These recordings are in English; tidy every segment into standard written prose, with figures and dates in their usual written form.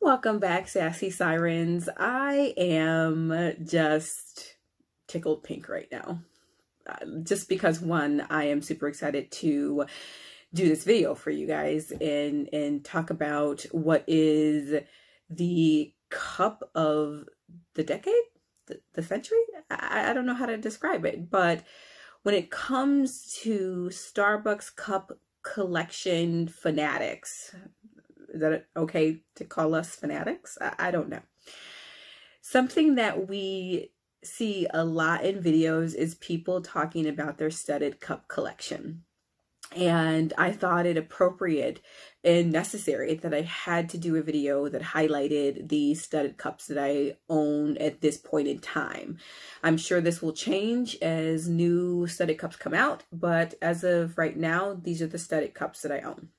Welcome back, Sassy Sirens. I am just tickled pink right now. Just because, one, I am super excited to do this video for you guys and talk about what is the cup of the decade, the century? I don't know how to describe it, but when it comes to Starbucks cup collection fanatics, is that okay to call us fanatics? I don't know. Something that we see a lot in videos is people talking about their studded cup collection. And I thought it appropriate and necessary that I had to do a video that highlighted the studded cups that I own at this point in time. I'm sure this will change as new studded cups come out, but as of right now, these are the studded cups that I own.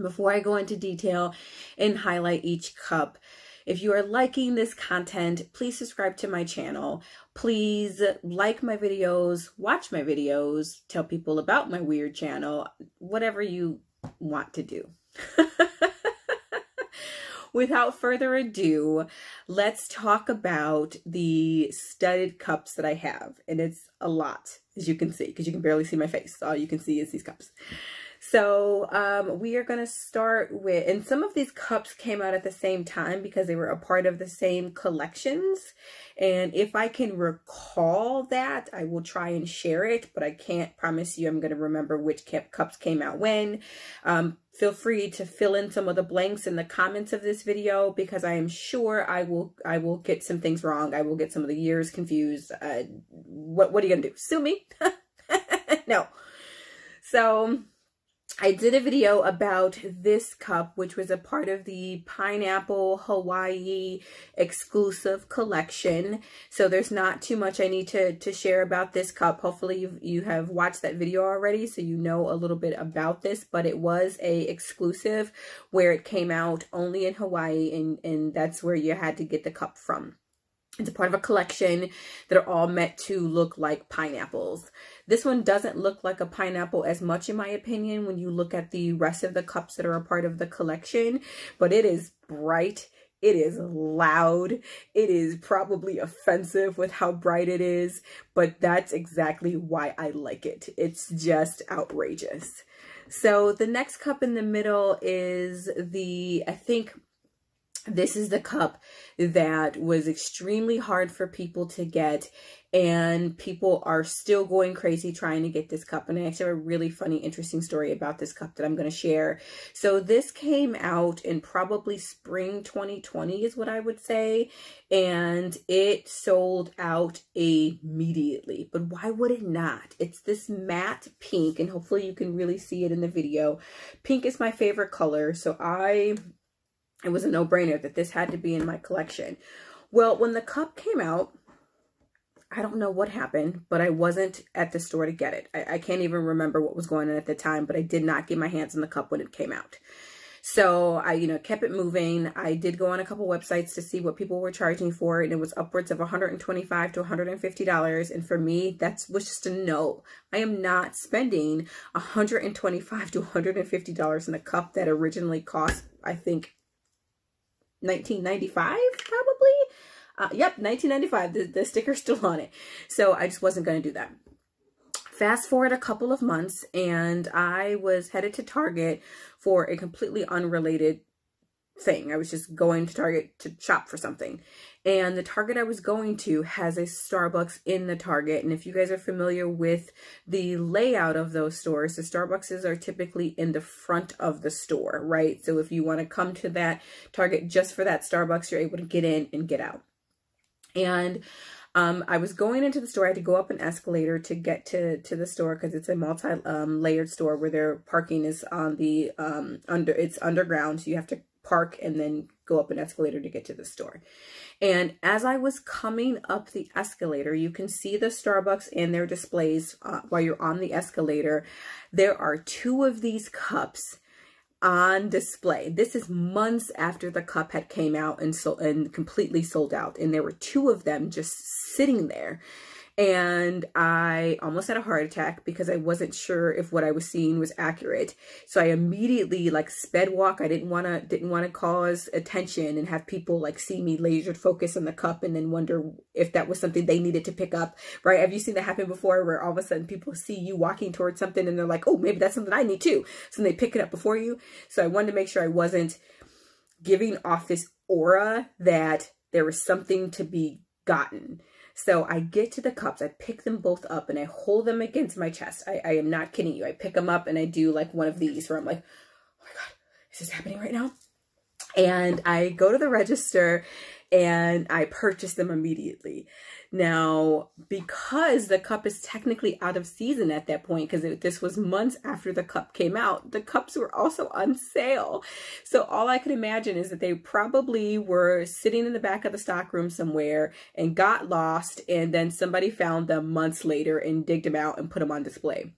Before I go into detail and highlight each cup, if you are liking this content, please subscribe to my channel. Please like my videos, watch my videos, tell people about my weird channel, whatever you want to do. Without further ado, let's talk about the studded cups that I have. And it's a lot, as you can see, because you can barely see my face. All you can see is these cups. So we are going to start with, and some of these cups came out at the same time because they were a part of the same collections. And if I can recall that, I will try and share it, but I can't promise you I'm going to remember which cups came out when. Feel free to fill in some of the blanks in the comments of this video because I am sure I will get some things wrong. I will get some of the years confused. What are you going to do? Sue me? No. So I did a video about this cup, which was a part of the Pineapple Hawaii exclusive collection. So there's not too much I need to share about this cup. Hopefully you have watched that video already, so you know a little bit about this, but it was a exclusive where it came out only in Hawaii, and that's where you had to get the cup from. It's a part of a collection that are all meant to look like pineapples. This one doesn't look like a pineapple as much, in my opinion, when you look at the rest of the cups that are a part of the collection, but it is bright. It is loud. It is probably offensive with how bright it is, but that's exactly why I like it. It's just outrageous. So the next cup in the middle is I think this is the cup that was extremely hard for people to get, and people are still going crazy trying to get this cup. And I actually have a really funny, interesting story about this cup that I'm going to share. So this came out in probably spring 2020 is what I would say, and it sold out immediately. But why would it not? It's this matte pink, and hopefully you can really see it in the video. Pink is my favorite color, so it was a no-brainer that this had to be in my collection. Well, when the cup came out, I don't know what happened, but I wasn't at the store to get it. I can't even remember what was going on at the time, but I did not get my hands on the cup when it came out. So I, kept it moving. I did go on a couple websites to see what people were charging for it, and it was upwards of $125 to $150. And for me, that was just a no. I am not spending $125 to $150 in a cup that originally cost, I think, $19.95 probably. Yep, $19.95. The sticker's still on it. So I just wasn't going to do that. Fast forward a couple of months, and I was headed to Target for a completely unrelated thing. I was just going to Target to shop for something. And the Target I was going to has a Starbucks in the Target. And if you guys are familiar with the layout of those stores, the Starbucks are typically in the front of the store, right? So if you want to come to that Target just for that Starbucks, you're able to get in and get out. And I was going into the store. I had to go up an escalator to get to the store because it's a multi-layered store where their parking is on the it's underground. So you have to park and then go up an escalator to get to the store. And as I was coming up the escalator, you can see the Starbucks and their displays while you're on the escalator. There are two of these cups on display. This is months after the cup had came out and completely sold out, and there were two of them just sitting there. And I almost had a heart attack because I wasn't sure if what I was seeing was accurate. So I immediately like sped walk. I didn't want to cause attention and have people like see me laser focus on the cup and then wonder if that was something they needed to pick up, right? Have you seen that happen before, where all of a sudden people see you walking towards something and they're like, oh, maybe that's something I need too. So they pick it up before you. So I wanted to make sure I wasn't giving off this aura that there was something to be gotten. So I get to the cups, I pick them both up and I hold them against my chest. I am not kidding you. I pick them up and I do like one of these where I'm like, oh my God, is this happening right now? And I go to the register and I purchase them immediately. Now, because the cup is technically out of season at that point, because this was months after the cup came out, the cups were also on sale. So all I could imagine is that they probably were sitting in the back of the stockroom somewhere and got lost, and then somebody found them months later and digged them out and put them on display.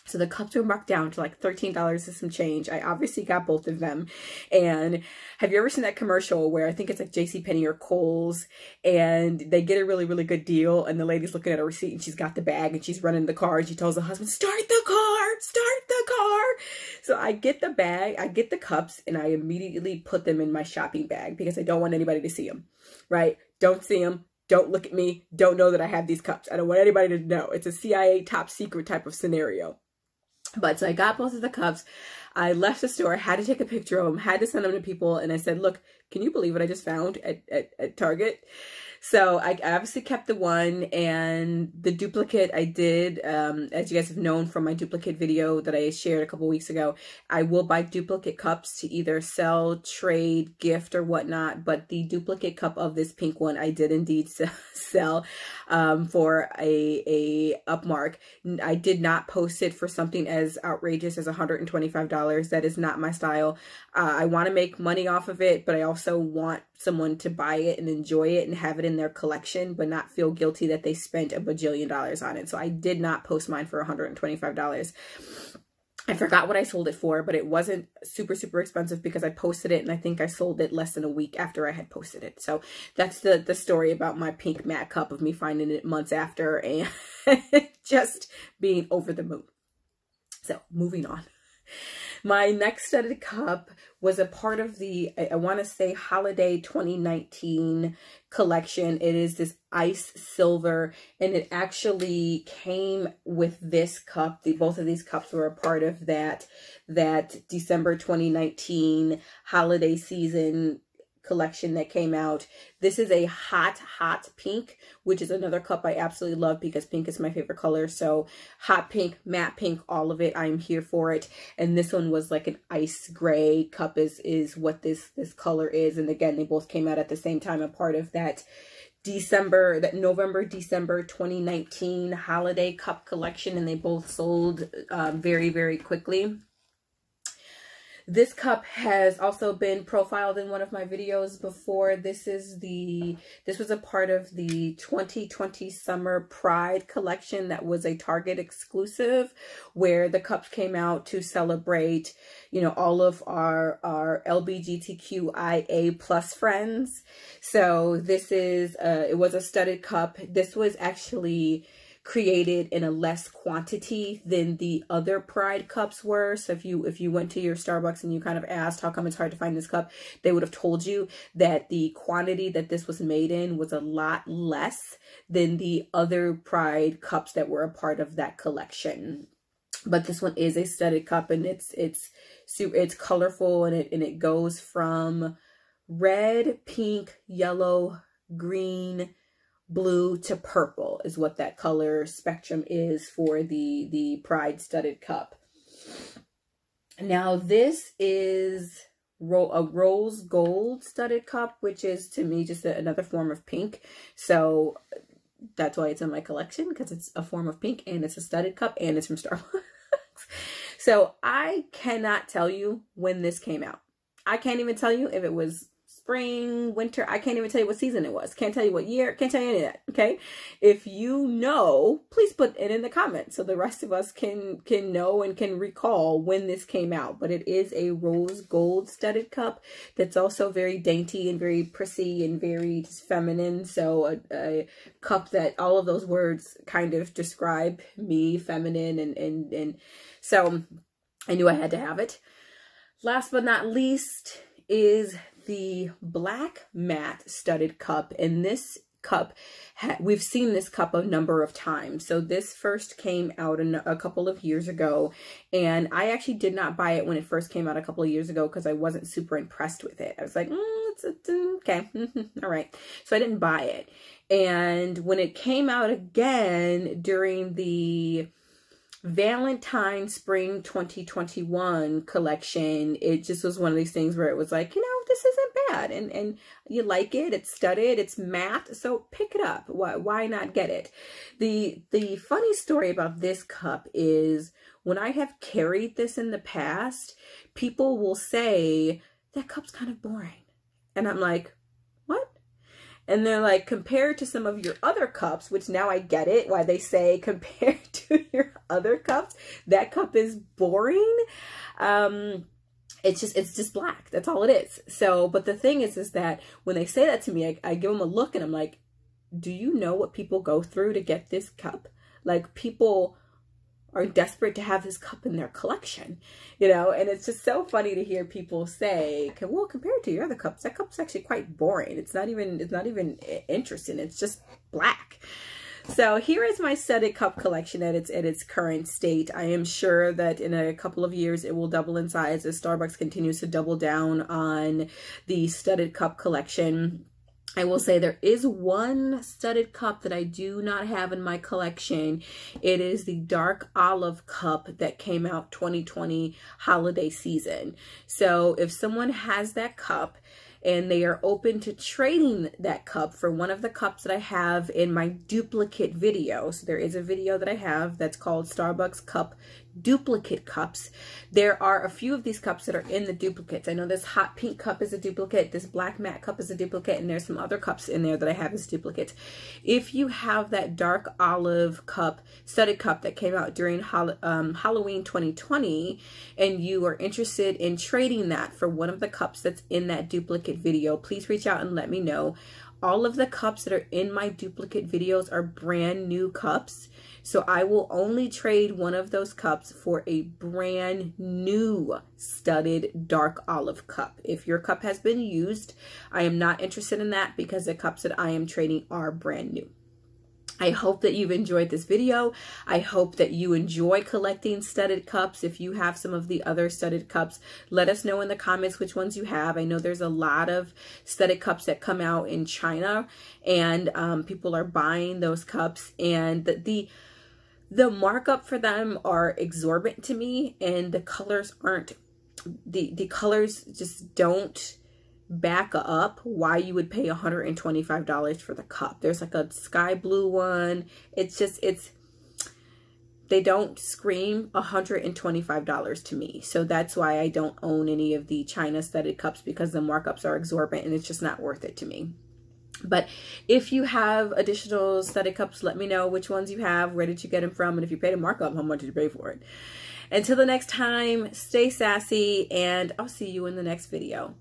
So the cups were marked down to like $13 and some change. I obviously got both of them. And have you ever seen that commercial where I think it's like JCPenney or Kohl's, and they get a really, really good deal, and the lady's looking at her receipt and she's got the bag and she's running the car and she tells the husband, start the car. So I get the bag, I get the cups, and I immediately put them in my shopping bag because I don't want anybody to see them, right? Don't see them. Don't look at me. Don't know that I have these cups. I don't want anybody to know. It's a CIA top secret type of scenario. But so I got both of the cups. I left the store, had to take a picture of them, had to send them to people. And I said, look, can you believe what I just found at Target? So I obviously kept the one, and the duplicate I did, as you guys have known from my duplicate video that I shared a couple weeks ago, I will buy duplicate cups to either sell, trade, gift, or whatnot. But the duplicate cup of this pink one, I did indeed sell for a upmark. I did not post it for something as outrageous as $125. That is not my style. I want to make money off of it, but I also want someone to buy it and enjoy it and have it in their collection, but not feel guilty that they spent $1 bajillion on it. So I did not post mine for $125. I forgot what I sold it for, but it wasn't super, super expensive because I posted it, and I think I sold it less than a week after I had posted it. So that's the story about my pink matte cup, of me finding it months after and just being over the moon. So moving on. My next studded cup was a part of the, I want to say, holiday 2019 collection. It is this ice silver, and it actually came with this cup. Both of these cups were a part of that December 2019 holiday season collection that came out. This is a hot pink, which is another cup I absolutely love because pink is my favorite color. So hot pink, matte pink, all of it, I'm here for it. And this one was like an ice gray cup is what this color is. And again, they both came out at the same time, a part of that November, December 2019 holiday cup collection, and they both sold very, very quickly. This cup has also been profiled in one of my videos before. This was a part of the 2020 Summer Pride collection that was a Target exclusive, where the cups came out to celebrate, you know, all of our LGBTQIA plus friends. So this is, it was a studded cup. This was actually created in a less quantity than the other Pride cups were. So if you went to your Starbucks and you kind of asked how come it's hard to find this cup, they would have told you that the quantity that this was made in was a lot less than the other Pride cups that were a part of that collection. But this one is a studded cup, and it's colorful, and it goes from red, pink, yellow, green, blue to purple is what that color spectrum is for the Pride studded cup. Now this is a rose gold studded cup, which is to me just another form of pink. So that's why it's in my collection, because it's a form of pink and it's a studded cup and it's from Starbucks. So I cannot tell you when this came out. I can't even tell you if it was spring, winter. I can't even tell you what season it was. Can't tell you what year. Can't tell you any of that. Okay. If you know, please put it in the comments so the rest of us can know and can recall when this came out. But it is a rose gold studded cup that's also very dainty and very prissy and very just feminine. So a cup that all of those words kind of describe me, feminine, and so I knew I had to have it. Last but not least is the black matte studded cup. And this cup, we've seen this cup a number of times. So this first came out a couple of years ago. And I actually did not buy it when it first came out a couple of years ago because I wasn't super impressed with it. I was like, it's okay. All right. So I didn't buy it. And when it came out again during the Valentine Spring 2021 collection, it just was one of these things where it was like, you know, this isn't bad, and you like it, it's studded, it's matte, so pick it up. Why not get it? The funny story about this cup is when I have carried this in the past, people will say, that cup's kind of boring. And I'm like, what? And they're like, compared to some of your other cups, which now I get it, why they say compared to your other cups, that cup is boring. It's just black. That's all it is. So, but the thing is that when they say that to me, I give them a look and I'm like, do you know what people go through to get this cup? Like, people are desperate to have this cup in their collection, you know, and it's just so funny to hear people say, well, compared to your other cups, that cup's actually quite boring. It's not even interesting. It's just black. So here is my studded cup collection at its current state. I am sure that in a couple of years it will double in size as Starbucks continues to double down on the studded cup collection. I will say there is one studded cup that I do not have in my collection. It is the dark olive cup that came out 2020 holiday season. So if someone has that cup and they are open to trading that cup for one of the cups that I have in my duplicate video. So there is a video that I have that's called Starbucks Cup Duplicate Cups. There are a few of these cups that are in the duplicates. I know this hot pink cup is a duplicate, this black matte cup is a duplicate, and there's some other cups in there that I have as duplicates. If you have that dark olive cup, studded cup that came out during Halloween 2020, and you are interested in trading that for one of the cups that's in that duplicate video, please reach out and let me know. All of the cups that are in my duplicate videos are brand new cups. So I will only trade one of those cups for a brand new studded dark olive cup. If your cup has been used, I am not interested in that because the cups that I am trading are brand new. I hope that you've enjoyed this video. I hope that you enjoy collecting studded cups. If you have some of the other studded cups, let us know in the comments which ones you have. I know there's a lot of studded cups that come out in China, and people are buying those cups, and the markup for them are exorbitant to me, and the colors aren't, the colors just don't back up why you would pay $125 for the cup. There's like a sky blue one. It's just, they don't scream $125 to me. So that's why I don't own any of the China studded cups, because the markups are exorbitant and it's just not worth it to me. But if you have additional studded cups, let me know which ones you have, where did you get them from, and if you paid a markup, how much did you pay for it? Until the next time, stay sassy, and I'll see you in the next video.